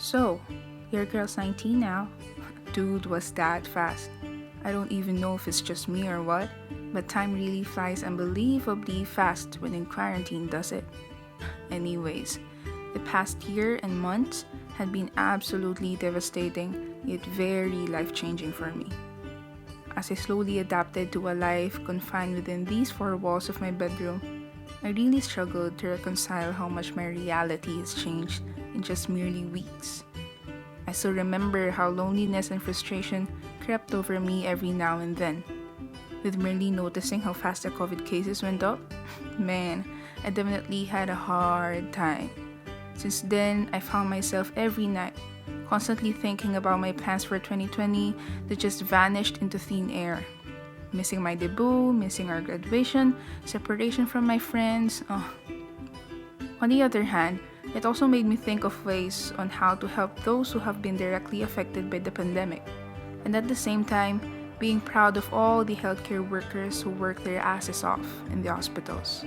So, your girl's 19 now? Dude, was that fast. I don't even know if it's just me or what, but time really flies unbelievably fast when in quarantine, does it? Anyways, the past year and months had been absolutely devastating, yet very life changing for me. As I slowly adapted to a life confined within these four walls of my bedroom, I really struggled to reconcile how much my reality has changed in just merely weeks. I still remember how loneliness and frustration crept over me every now and then. With merely noticing how fast the COVID cases went up, man, I definitely had a hard time. Since then, I found myself every night constantly thinking about my plans for 2020 that just vanished into thin air. Missing my debut, missing our graduation, separation from my friends. Oh. On the other hand, it also made me think of ways on how to help those who have been directly affected by the pandemic. And at the same time, being proud of all the healthcare workers who work their asses off in the hospitals.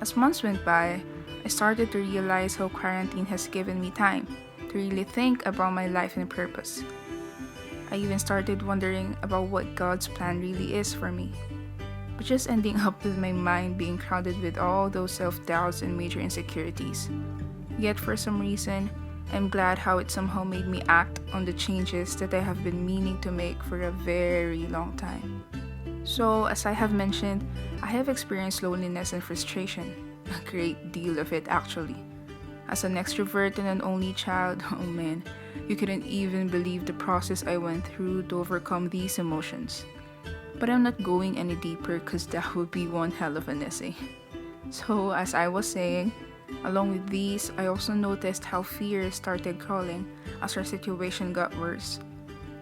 As months went by, I started to realize how quarantine has given me time to really think about my life and purpose. I even started wondering about what God's plan really is for me, but just ending up with my mind being crowded with all those self-doubts and major insecurities. Yet for some reason, I'm glad how it somehow made me act on the changes that I have been meaning to make for a very long time. So, as I have mentioned, I have experienced loneliness and frustration, a great deal of it actually. As an extrovert and an only child, oh man, you couldn't even believe the process I went through to overcome these emotions. But I'm not going any deeper because that would be one hell of an essay. So, as I was saying, along with these, I also noticed how fear started crawling as our situation got worse.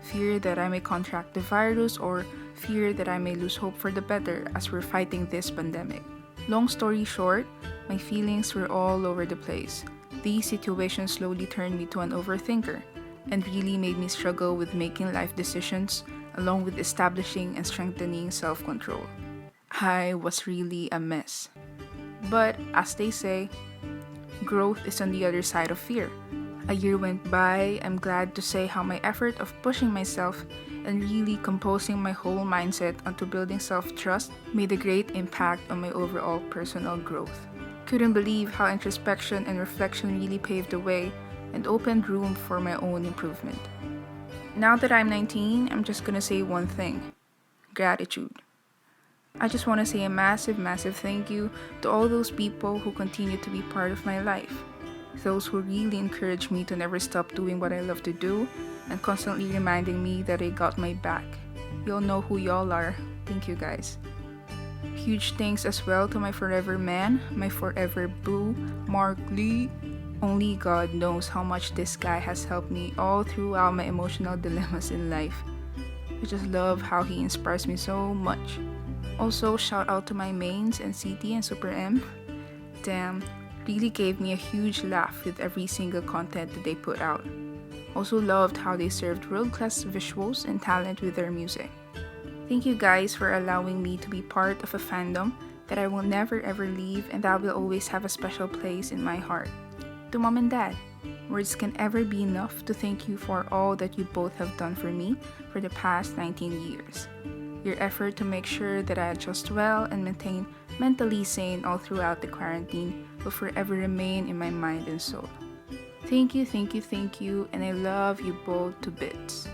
Fear that I may contract the virus or fear that I may lose hope for the better as we're fighting this pandemic. Long story short, my feelings were all over the place. These situations slowly turned me to an overthinker and really made me struggle with making life decisions along with establishing and strengthening self-control. I was really a mess. But as they say, growth is on the other side of fear. A year went by, I'm glad to say how my effort of pushing myself and really composing my whole mindset onto building self-trust made a great impact on my overall personal growth. Couldn't believe how introspection and reflection really paved the way and opened room for my own improvement. Now that I'm 19, I'm just gonna say one thing: gratitude. I just want to say a massive, massive thank you to all those people who continue to be part of my life. Those who really encourage me to never stop doing what I love to do and constantly reminding me that I got my back. You'll know who y'all are. Thank you guys. Huge thanks as well to my forever man, my forever boo, Mark Lee. Only God knows how much this guy has helped me all throughout my emotional dilemmas in life. I just love how he inspires me so much. Also, shout out to my mains and CT and Super M. Damn, really gave me a huge laugh with every single content that they put out. Also loved how they served world-class visuals and talent with their music. Thank you guys for allowing me to be part of a fandom that I will never ever leave and that will always have a special place in my heart. To Mom and Dad, words can ever be enough to thank you for all that you both have done for me for the past 19 years. Your effort to make sure that I adjust well and maintain mentally sane all throughout the quarantine will forever remain in my mind and soul. Thank you, thank you, thank you, and I love you both to bits.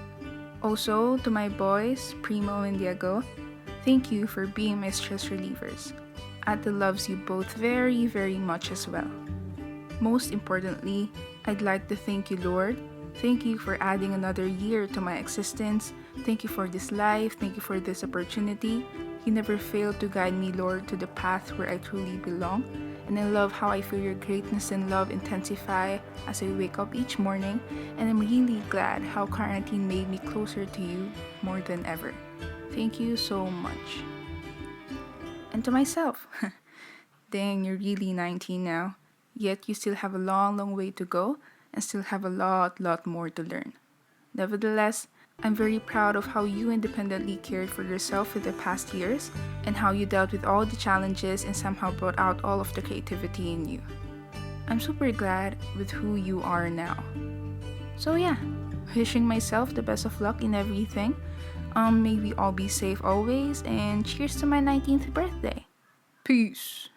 Also, to my boys, Primo and Diego, thank you for being my stress relievers. Ate loves you both very, very much as well. Most importantly, I'd like to thank you, Lord. Thank you for adding another year to my existence. Thank you for this life. Thank you for this opportunity. You never failed to guide me, Lord, to the path where I truly belong. And I love how I feel your greatness and love intensify as I wake up each morning. And I'm really glad how quarantine made me closer to you more than ever. Thank you so much. And to myself. Dang, you're really 19 now. Yet you still have a long, long way to go and still have a lot more to learn. Nevertheless, I'm very proud of how you independently cared for yourself for the past years and how you dealt with all the challenges and somehow brought out all of the creativity in you. I'm I'm super glad with who you are now. So yeah, wishing myself the best of luck in everything. May we all be safe always, and cheers to my 19th birthday. Peace.